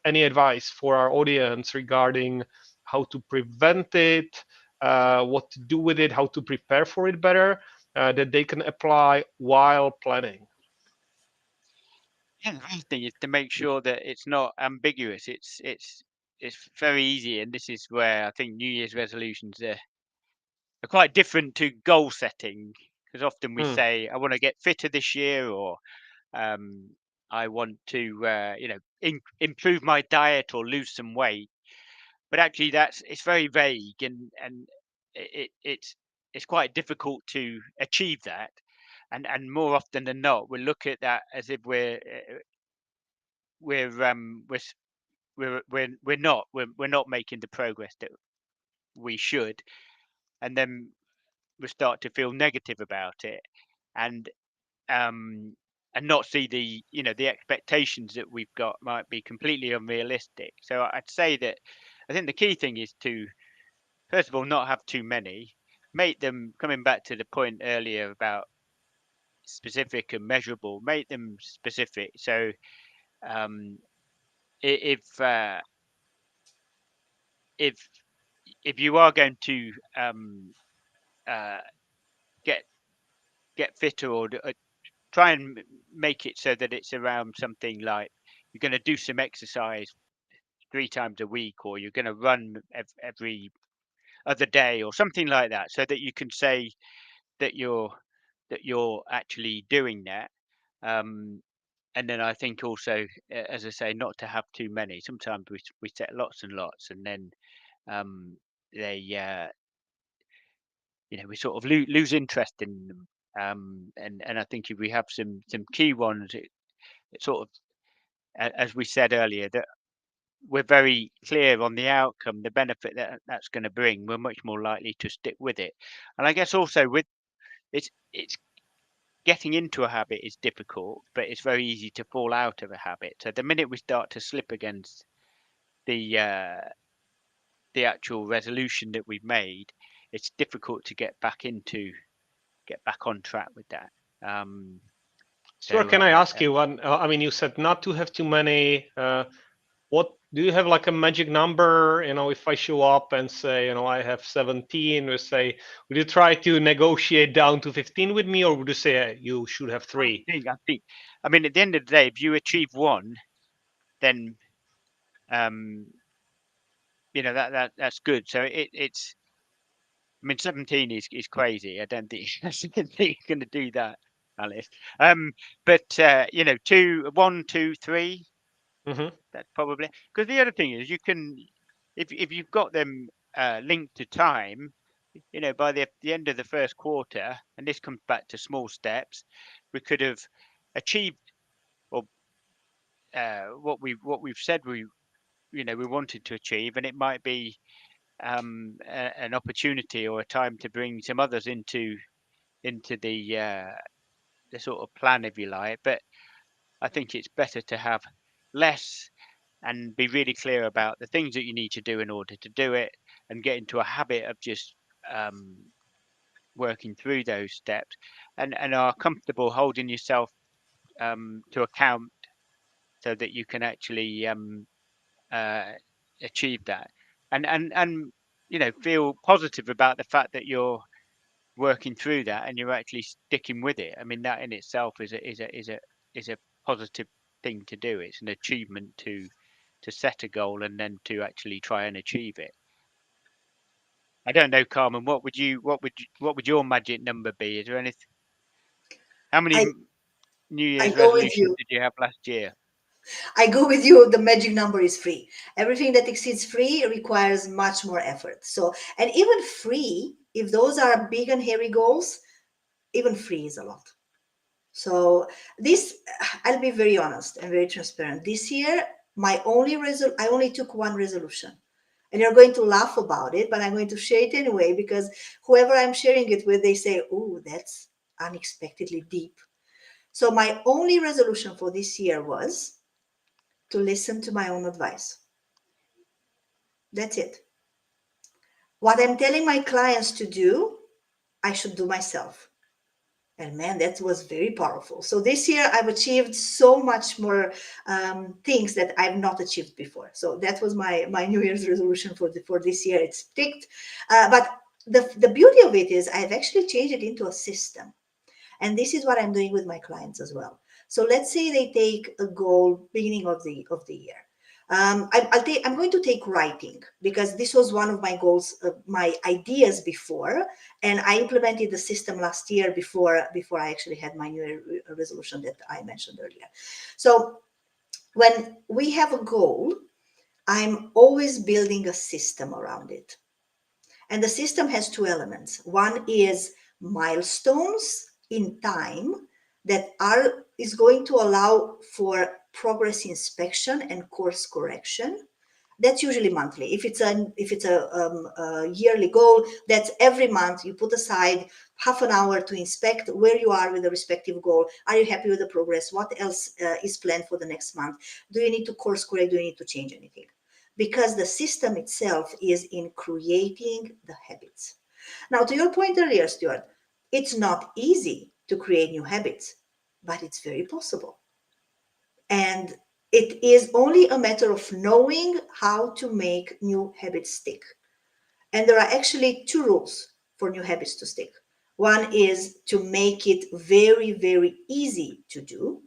any advice for our audience regarding how to prevent it, what to do with it, how to prepare for it better, that they can apply while planning?
Yeah, the main thing is to make sure that it's not ambiguous. It's very easy, and this is where I think New Year's resolutions are quite different to goal setting, because often we
Hmm.
say, "I want to get fitter this year," or "I want to, improve my diet or lose some weight." But actually, it's very vague, and it's quite difficult to achieve that. And more often than not, we look at that as if we're we're s- we're not making the progress that we should, and then we start to feel negative about it, and um and not see the expectations that we've got might be completely unrealistic. So I'd say that I think the key thing is to, first of all, not have too many, make them, coming back to the point earlier about specific and measurable, make them specific. So um i- if uh if if you are going to uh, get fitter, or try and make it so that it's around something like you're going to do some exercise 3 times a week, or you're going to run every other day, or something like that, so that you can say that you're actually doing that. Um, and then I think also, as I say, not to have too many. Sometimes we set lots and lots, and then um, they we sort of lose interest in them. And I think if we have some key ones, it sort of, as we said earlier, that we're very clear on the outcome, the benefit that that's going to bring, we're much more likely to stick with it. And I guess also with it's getting into a habit is difficult, but it's very easy to fall out of a habit. So the minute we start to slip against the actual resolution that we've made, it's difficult to get back on track with that.
Stuart, can I ask you one? I mean, you said not to have too many. What do you have like a magic number? If I show up and say, I have 17, we say, would you try to negotiate down to 15 with me, or would you say you should have 3?
I mean, at the end of the day, if you achieve 1, then that's good. So it's. I mean, 17 is crazy. I don't think you're going to do that, Alice. But 2, 1, 2, 3.
Mm-hmm.
That's probably, because the other thing is you can, if you've got them linked to time, by the end of the first quarter, and this comes back to small steps, we could have achieved or what we've said we wanted to achieve, and it might be an opportunity or a time to bring some others into the sort of plan, if you like. But I think it's better to have less and be really clear about the things that you need to do in order to do it, and get into a habit of just working through those steps, and are comfortable holding yourself to account so that you can actually achieve that, and feel positive about the fact that you're working through that and you're actually sticking with it. I mean, that in itself is a positive thing to do. It's an achievement to set a goal and then to actually try and achieve it. I don't know, Carmen, what would your magic number be? Is there anything? How many
I,
New
I
Year's
go with
resolutions
you.
did you have last year?
I go with you. The magic number is free. Everything that exceeds free requires much more effort. So, and even free, if those are big and hairy goals, even free is a lot. So this, I'll be very honest and very transparent. This year, I only took one resolution. And you're going to laugh about it, but I'm going to share it anyway, because whoever I'm sharing it with, they say, oh, that's unexpectedly deep. So my only resolution for this year was to listen to my own advice. That's it. What I'm telling my clients to do, I should do myself. And man, that was very powerful. So this year I've achieved so much more things that I've not achieved before. So that was my New Year's resolution for this year. It's ticked. But the beauty of it is I've actually changed it into a system. And this is what I'm doing with my clients as well. So let's say they take a goal beginning of the year. I'm going to take writing, because this was one of my goals, my ideas before, and I implemented the system last year before I actually had my New Year resolution that I mentioned earlier. So when we have a goal, I'm always building a system around it. And the system has 2 elements. One is milestones in time that is going to allow for progress inspection and course correction. That's usually monthly. If it's a yearly goal, that's every month you put aside half an hour to inspect where you are with the respective goal. Are you happy with the progress? What else is planned for the next month? Do you need to course correct? Do you need to change anything? Because the system itself is in creating the habits. Now, to your point earlier, Stuart, it's not easy to create new habits, but it's very possible. And it is only a matter of knowing how to make new habits stick. And there are actually 2 rules for new habits to stick. One is to make it very, very easy to do.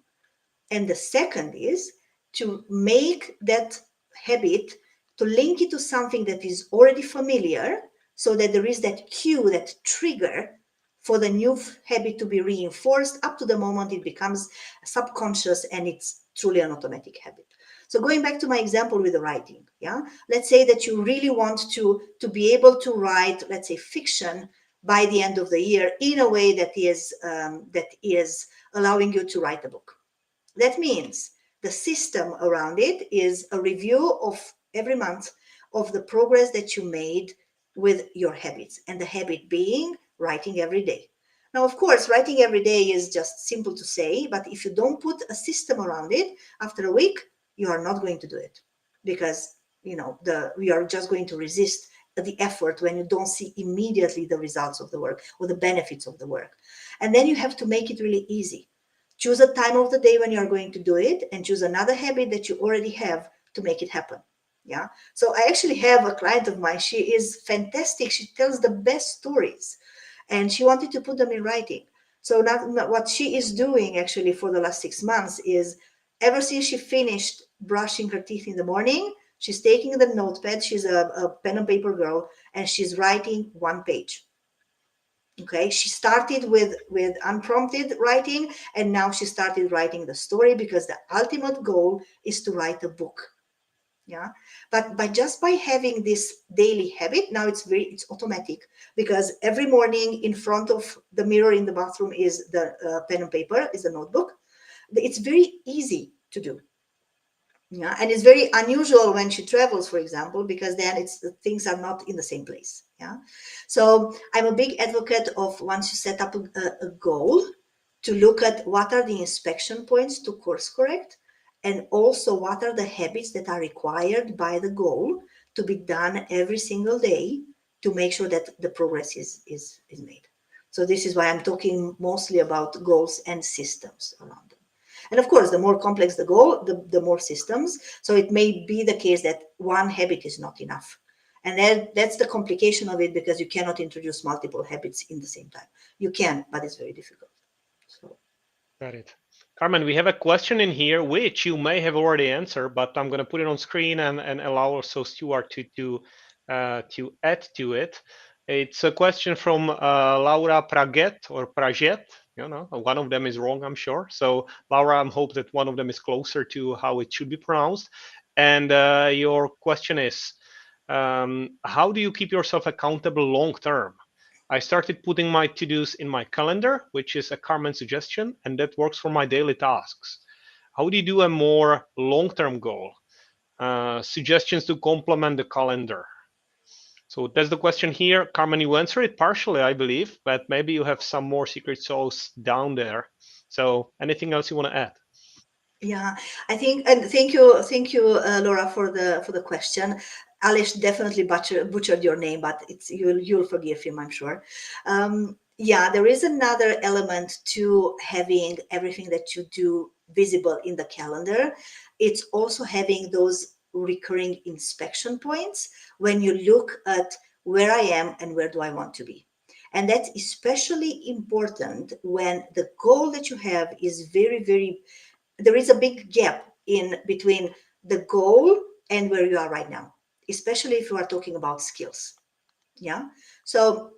And the second is to make that habit, to link it to something that is already familiar, so that there is that cue, that trigger for the new habit to be reinforced up to the moment it becomes subconscious and it's truly an automatic habit. So going back to my example with the writing, yeah, let's say that you really want to be able to write, let's say, fiction by the end of the year in a way that is allowing you to write a book. That means the system around it is a review of every month of the progress that you made with your habits, and the habit being writing every day. Now, of course, writing every day is just simple to say, but if you don't put a system around it, after a week, you are not going to do it, because we are just going to resist the effort when you don't see immediately the results of the work or the benefits of the work. And then you have to make it really easy. Choose a time of the day when you're going to do it, and choose another habit that you already have to make it happen. Yeah. So I actually have a client of mine. She is fantastic. She tells the best stories, and she wanted to put them in writing. So now what she is doing actually for the last 6 months is, ever since she finished brushing her teeth in the morning, she's taking the notepad. She's a pen and paper girl, and she's writing one page. Okay, she started with unprompted writing, and now she started writing the story, because the ultimate goal is to write a book. Yeah, but by having this daily habit, now it's automatic, because every morning in front of the mirror in the bathroom is the pen and paper, is a notebook. It's very easy to do. Yeah, and it's very unusual when she travels, for example, because then things are not in the same place. Yeah, so I'm a big advocate of, once you set up a goal, to look at what are the inspection points to course correct, and also what are the habits that are required by the goal to be done every single day, to make sure that the progress is made. So this is why I'm talking mostly about goals and systems around them. And of course, the more complex the goal, the more systems. So it may be the case that one habit is not enough. And that's the complication of it, because you cannot introduce multiple habits in the same time. You can, but it's very difficult. So.
Got it. Carmen, we have a question in here which you may have already answered, but I'm going to put it on screen and allow also Stuart to add to it. It's a question from Laura Praget or Praget. One of them is wrong, I'm sure. So Laura, I hope that one of them is closer to how it should be pronounced. And your question is, how do you keep yourself accountable long term? I started putting my to-dos in my calendar, which is a Carmen suggestion, and that works for my daily tasks. How do you do a more long-term goal? Suggestions to complement the calendar. So that's the question here. Carmen, you answered it partially, I believe, but maybe you have some more secret sauce down there. So anything else you want to add?
Yeah, I think, and thank you, Laura, for the question. Aleš definitely butchered your name, but you'll forgive him, I'm sure. Yeah, there is another element to having everything that you do visible in the calendar. It's also having those recurring inspection points when you look at where I am and where do I want to be. And that's especially important when the goal that you have is very, very, there is a big gap in between the goal and where you are right now, especially if you are talking about skills. Yeah. So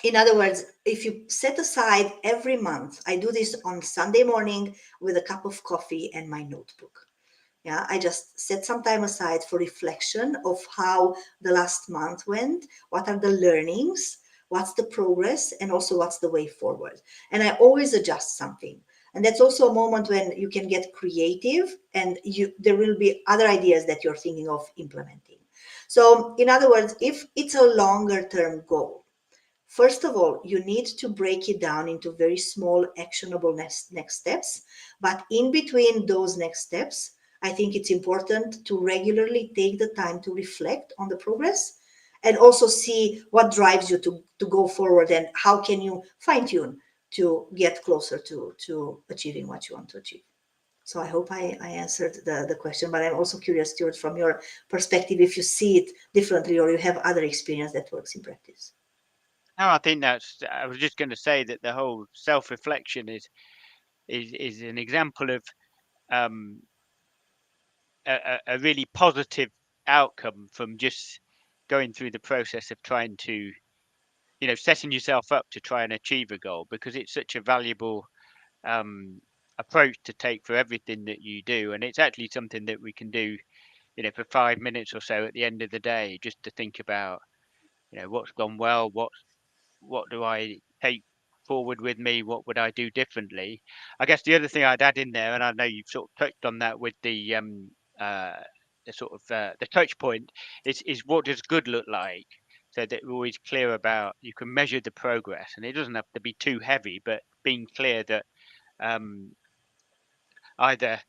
in other words, if you set aside every month, I do this on Sunday morning with a cup of coffee and my notebook. Yeah, I just set some time aside for reflection of how the last month went, what are the learnings, what's the progress, and also what's the way forward. And I always adjust something. And that's also a moment when you can get creative, and there will be other ideas that you're thinking of implementing. So in other words, if it's a longer term goal, first of all, you need to break it down into very small, actionable next steps. But in between those next steps, I think it's important to regularly take the time to reflect on the progress, and also see what drives you to go forward, and how can you fine tune to get closer to achieving what you want to achieve. So I hope I answered the question, but I'm also curious, Stuart, from your perspective, if you see it differently or you have other experience that works in practice.
No, I think I was just going to say that the whole self-reflection is an example of um, a really positive outcome from just going through the process of trying to, setting yourself up to try and achieve a goal, because it's such a valuable approach to take for everything that you do. And it's actually something that we can do, for 5 minutes or so at the end of the day, just to think about, what's gone well, what do I take forward with me, what would I do differently. I guess the other thing I'd add in there, and I know you've sort of touched on that with the sort of the touch point, is what does good look like, so that we're always clear about, you can measure the progress, and it doesn't have to be too heavy, but being clear that either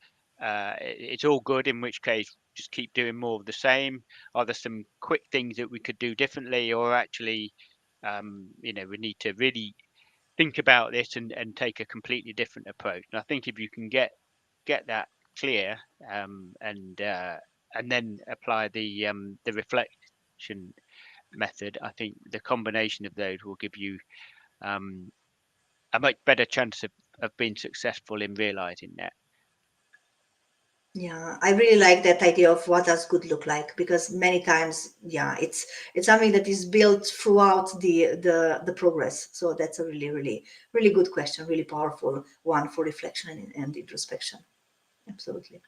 it's all good, in which case just keep doing more of the same? Are there some quick things that we could do differently, or actually, we need to really think about this and take a completely different approach? And I think if you can get that clear, and then apply the reflection method, I think the combination of those will give you a much better chance of being successful in realizing that.
Yeah, I really like that idea of what does good look like, because many times, yeah, it's something that is built throughout the progress. So that's a really good question, really powerful one for reflection and introspection. Absolutely.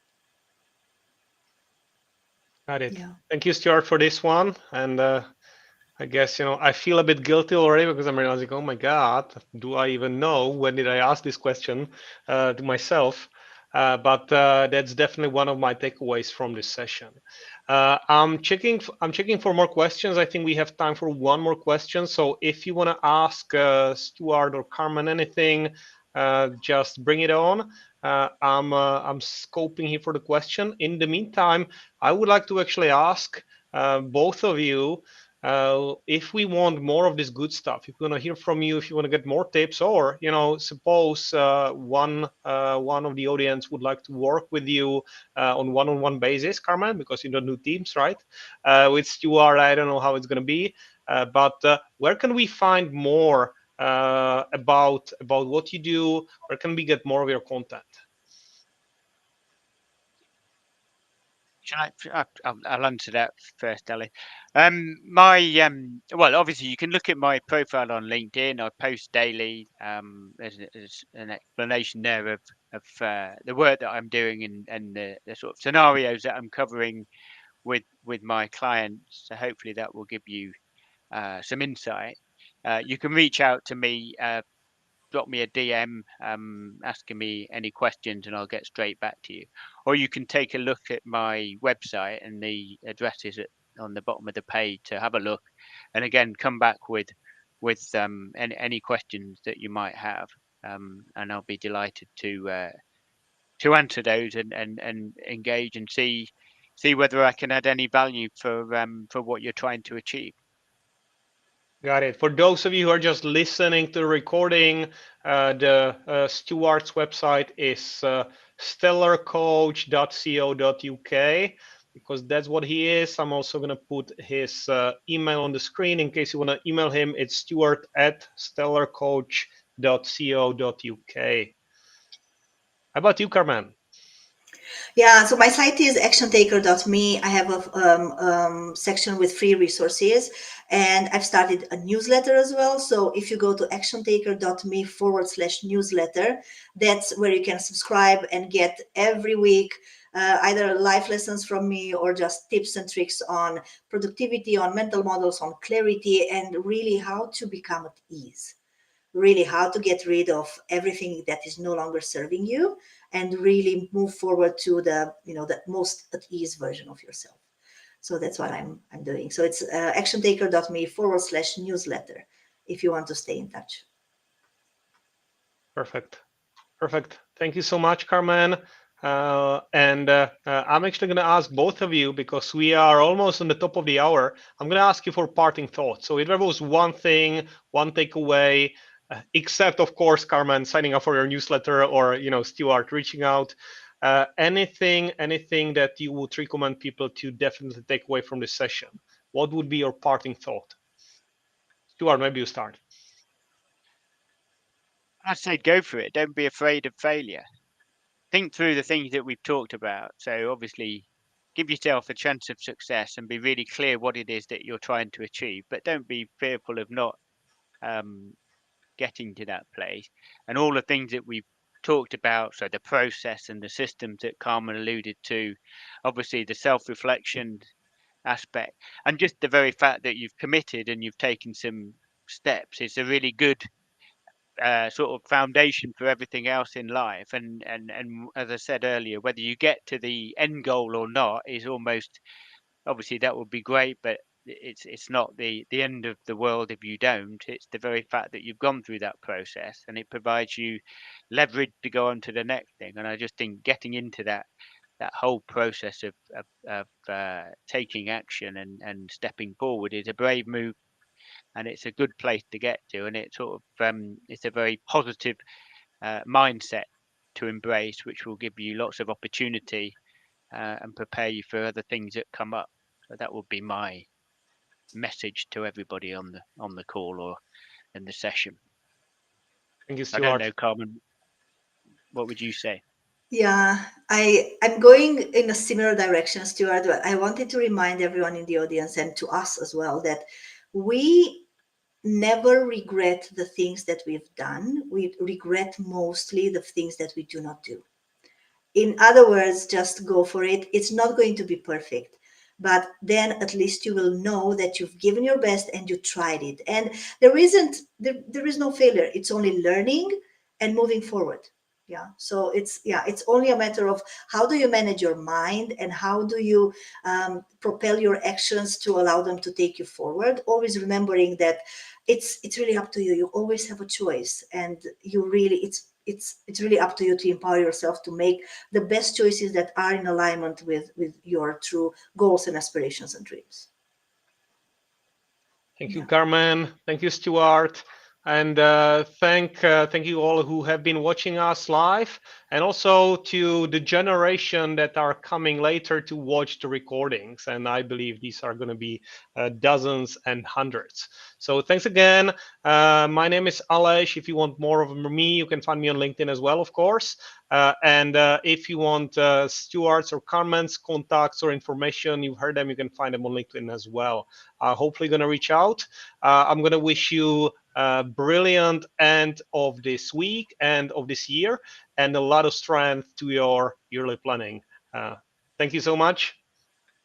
Got it.
Yeah.
Thank you, Stuart, for this one. And I guess, I feel a bit guilty already because I'm realizing, oh my God, do I even know? When did I ask this question to myself? But that's definitely one of my takeaways from this session. I'm checking for more questions. I think we have time for one more question. So if you want to ask Stuart or Carmen anything, just bring it on. I'm scoping here for the question. In the meantime, I would like to actually ask both of you, if we want more of this good stuff, if we want to hear from you, if you want to get more tips, or suppose one of the audience would like to work with you on one-on-one basis, Carmen, because you don't do teams, right? With Stuart, I don't know how it's going to be, but where can we find more about what you do? Where can we get more of your content?
I'll answer that first, Ali. Well, obviously you can look at my profile on LinkedIn. I post daily. There's an explanation there of the work that I'm doing and the sort of scenarios that I'm covering with my clients. So hopefully that will give you some insight. You can reach out to me, drop me a DM asking me any questions, and I'll get straight back to you. Or you can take a look at my website, and the address is on the bottom of the page to have a look. And again, come back with any questions that you might have, and I'll be delighted to answer those and engage and see whether I can add any value for what you're trying to achieve.
Got it. For those of you who are just listening to the recording, Stuart's website is stellarcoach.co.uk, because that's what he is. I'm also going to put his email on the screen in case you want to email him. It's stuart@stellarcoach.co.uk. How about you, Carmen?
Yeah, so my site is actiontaker.me. I have a section with free resources, and I've started a newsletter as well. So if you go to actiontaker.me/newsletter, that's where you can subscribe and get every week either life lessons from me or just tips and tricks on productivity, on mental models, on clarity, and really how to become at ease. Really how to get rid of everything that is no longer serving you and really move forward to the most at ease version of yourself. So that's what I'm doing. So it's actiontaker.me/newsletter if you want to stay in touch.
Perfect. Thank you so much, Carmen. And I'm actually going to ask both of you, because we are almost on the top of the hour. I'm going to ask you for parting thoughts. So if there was one thing, one takeaway, except of course, Carmen, signing up for your newsletter, or Stuart reaching out, anything that you would recommend people to definitely take away from this session, what would be your parting thought? Stuart, maybe you start.
I'd say go for it. Don't be afraid of failure. Think through the things that we've talked about. So obviously, give yourself a chance of success and be really clear what it is that you're trying to achieve. But don't be fearful of not getting to that place. And all the things that we've talked about, so the process and the systems that Carmen alluded to, obviously the self-reflection aspect, and just the very fact that you've committed and you've taken some steps, it's a really good sort of foundation for everything else in life. And as I said earlier, whether you get to the end goal or not is almost, obviously that would be great, but it's not the end of the world if you don't. It's the very fact that you've gone through that process, and it provides you leverage to go on to the next thing. And I just think getting into that that whole process of taking action and stepping forward is a brave move, and it's a good place to get to, and it's sort of it's a very positive mindset to embrace, which will give you lots of opportunity and prepare you for other things that come up. So that would be my message to everybody on the call or in the session.
Thank you,
I don't
Stuart.
know, Carmen, what would you say?
Yeah, I'm going in a similar direction, Stuart. But I wanted to remind everyone in the audience and to us as well that we never regret the things that we've done. We regret mostly the things that we do not do. In other words, just go for it. It's not going to be perfect, but then at least you will know that you've given your best and you tried it. And there is no failure. It's only learning and moving forward. Yeah. So it's only a matter of how do you manage your mind and how do you propel your actions to allow them to take you forward. Always remembering that it's really up to you. You always have a choice, and you really it's really up to you to empower yourself to make the best choices that are in alignment with your true goals and aspirations and dreams.
Thank you,
Yeah.
Carmen. Thank you, Stuart. And thank you all who have been watching us live, and also to the generation that are coming later to watch the recordings. And I believe these are going to be dozens and hundreds. So thanks again. My name is Aleš. If you want more of me, you can find me on LinkedIn as well, of course. And if you want Stuart's or Carmen's contacts or information, you've heard them, you can find them on LinkedIn as well. Hopefully going to reach out. I'm going to wish you a brilliant end of this week, end of this year, and a lot of strength to your yearly planning. Thank you so much.